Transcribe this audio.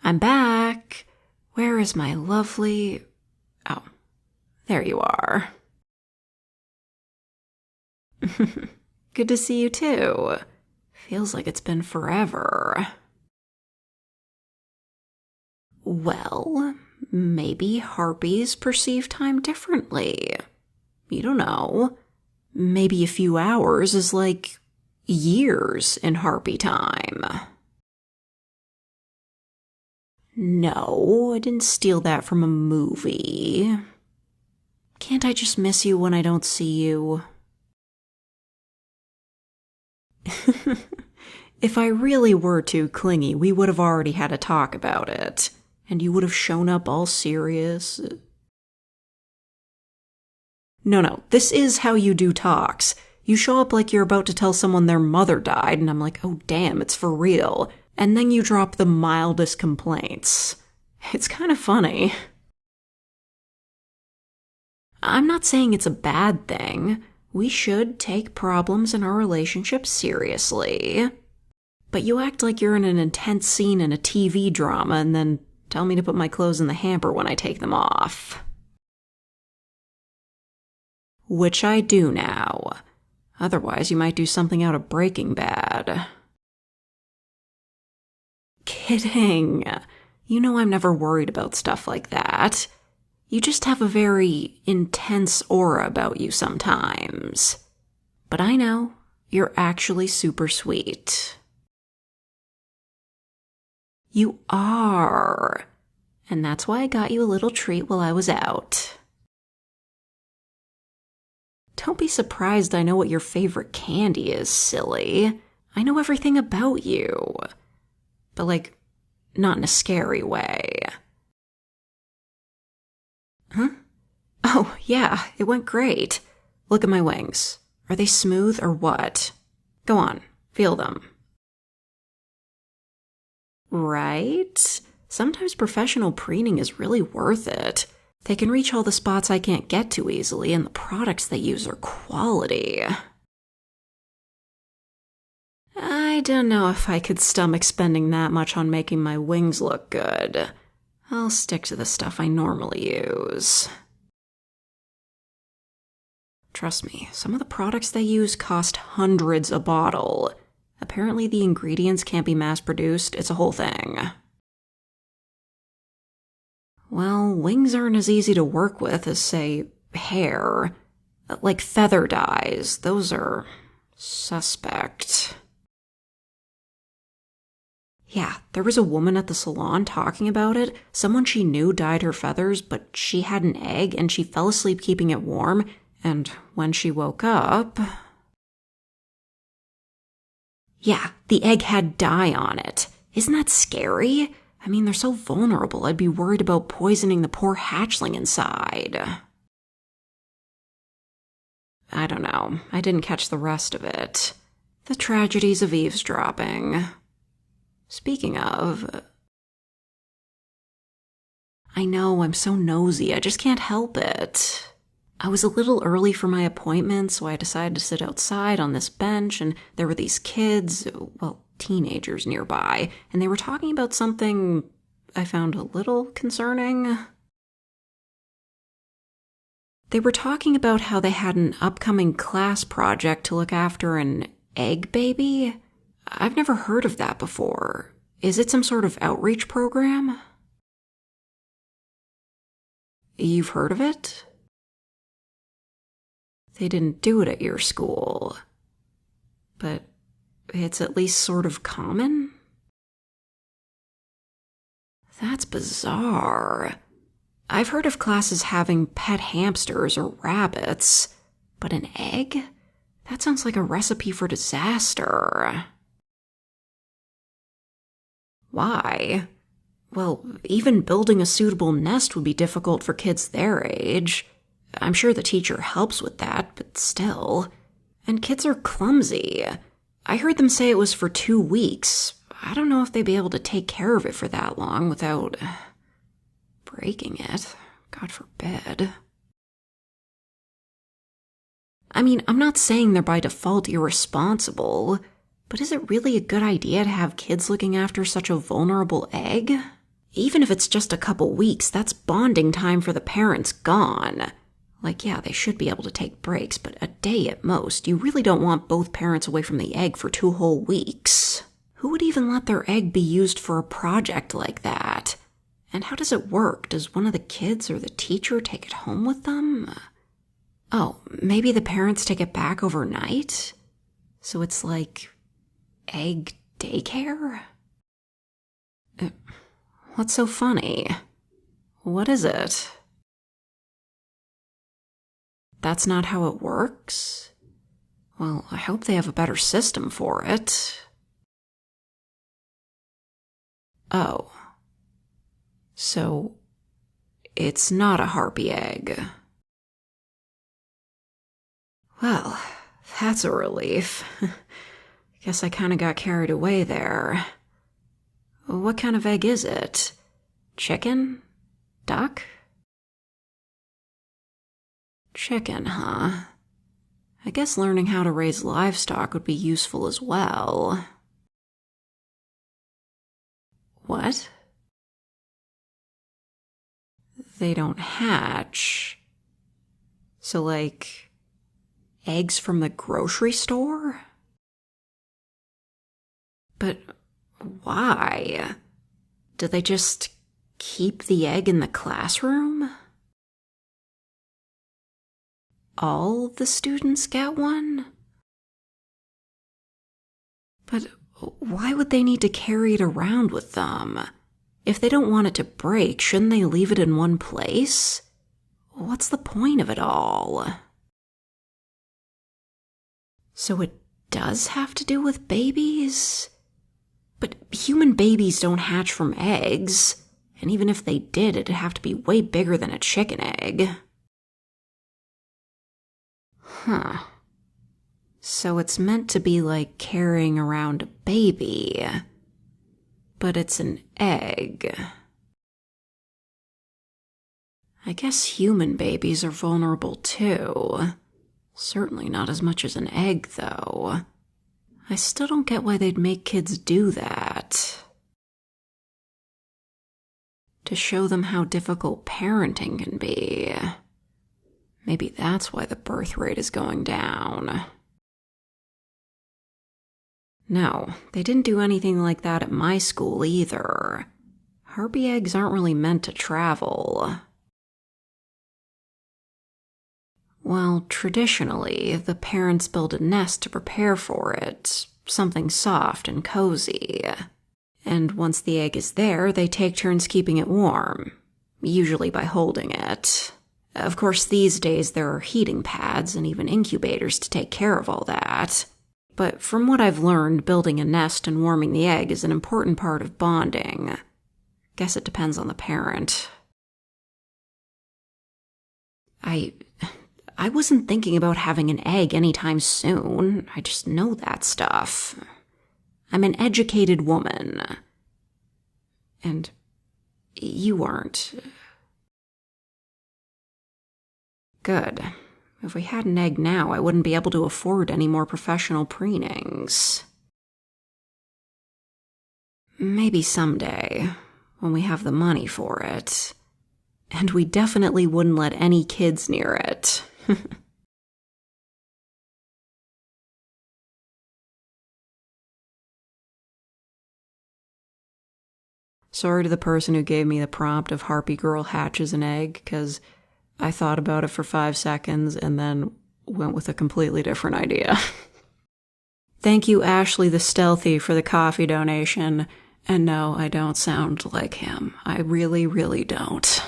I'm back. Where is my lovely... Oh, there you are. Good to see you too. Feels like it's been forever. Well, maybe harpies perceive time differently. You don't know. Maybe a few hours is like years in harpy time. No, I didn't steal that from a movie. Can't I just miss you when I don't see you? If I really were too clingy, we would have already had a talk about it, and you would have shown up all serious. No, this is how you do talks. You show up like you're about to tell someone their mother died, and I'm like, oh damn, it's for real. And then you drop the mildest complaints. It's kind of funny. I'm not saying it's a bad thing. We should take problems in our relationship seriously. But you act like you're in an intense scene in a TV drama and then tell me to put my clothes in the hamper when I take them off. Which I do now. Otherwise, you might do something out of Breaking Bad. Kidding. You know I'm never worried about stuff like that. You just have a very intense aura about you sometimes. But I know, you're actually super sweet. You are. And that's why I got you a little treat while I was out. Don't be surprised I know what your favorite candy is, silly. I know everything about you. But, like, not in a scary way. Huh? Oh, yeah, it went great. Look at my wings. Are they smooth or what? Go on, feel them. Right? Sometimes professional preening is really worth it. They can reach all the spots I can't get to easily, and the products they use are quality. I don't know if I could stomach spending that much on making my wings look good. I'll stick to the stuff I normally use. Trust me, some of the products they use cost hundreds a bottle. Apparently the ingredients can't be mass-produced, it's a whole thing. Well, wings aren't as easy to work with as, say, hair. Like feather dyes, those are suspect. Yeah, there was a woman at the salon talking about it. Someone she knew dyed her feathers, but she had an egg and she fell asleep keeping it warm, and when she woke up... Yeah, the egg had dye on it. Isn't that scary? I mean, they're so vulnerable, I'd be worried about poisoning the poor hatchling inside. I don't know. I didn't catch the rest of it. The tragedies of eavesdropping. Speaking of... I know, I'm so nosy, I just can't help it. I was a little early for my appointment, so I decided to sit outside on this bench, and there were these kids, well, teenagers nearby, and they were talking about something I found a little concerning. They were talking about how they had an upcoming class project to look after an egg baby. I've never heard of that before. Is it some sort of outreach program? You've heard of it? They didn't do it at your school. But it's at least sort of common? That's bizarre. I've heard of classes having pet hamsters or rabbits, but an egg? That sounds like a recipe for disaster. Why? Well, even building a suitable nest would be difficult for kids their age. I'm sure the teacher helps with that, but still. And kids are clumsy. I heard them say it was for 2 weeks. I don't know if they'd be able to take care of it for that long without breaking it. God forbid. I mean, I'm not saying they're by default irresponsible, but is it really a good idea to have kids looking after such a vulnerable egg? even if it's just a couple weeks, that's bonding time for the parents gone. Like, yeah, they should be able to take breaks, but a day at most. You really don't want both parents away from the egg for 2 whole weeks. Who would even let their egg be used for a project like that? And how does it work? Does one of the kids or the teacher take it home with them? Oh, maybe the parents take it back overnight? So it's like egg daycare? What's so funny? What is it? That's not how it works? Well, I hope they have a better system for it. Oh. So, it's not a Harpy egg. Well, that's a relief. Guess I kinda got carried away there. What kind of egg is it? Chicken? Duck? Chicken, huh? I guess learning how to raise livestock would be useful as well. What? They don't hatch. So, like, eggs from the grocery store? But why? Do they just keep the egg in the classroom? All the students get one? But why would they need to carry it around with them? If they don't want it to break, shouldn't they leave it in one place? What's the point of it all? So it does have to do with babies? But human babies don't hatch from eggs, and even if they did, it'd have to be way bigger than a chicken egg. Huh. So it's meant to be like carrying around a baby, but it's an egg. I guess human babies are vulnerable too. Certainly not as much as an egg, though. I still don't get why they'd make kids do that. To show them how difficult parenting can be. Maybe that's why the birth rate is going down. No, they didn't do anything like that at my school either. Harpy eggs aren't really meant to travel. Well, traditionally, the parents build a nest to prepare for it, something soft and cozy. And once the egg is there, they take turns keeping it warm, usually by holding it. Of course, these days there are heating pads and even incubators to take care of all that. But from what I've learned, building a nest and warming the egg is an important part of bonding. Guess it depends on the parent. I wasn't thinking about having an egg anytime soon. I just know that stuff. I'm an educated woman. And you aren't. Good. If we had an egg now, I wouldn't be able to afford any more professional preenings. Maybe someday, when we have the money for it. And we definitely wouldn't let any kids near it. Sorry to the person who gave me the prompt of Harpy Girl hatches an egg, because I thought about it for 5 seconds and then went with a completely different idea. Thank you, Ashley the Stealthy, for the coffee donation. And no, I don't sound like him. I really, really don't.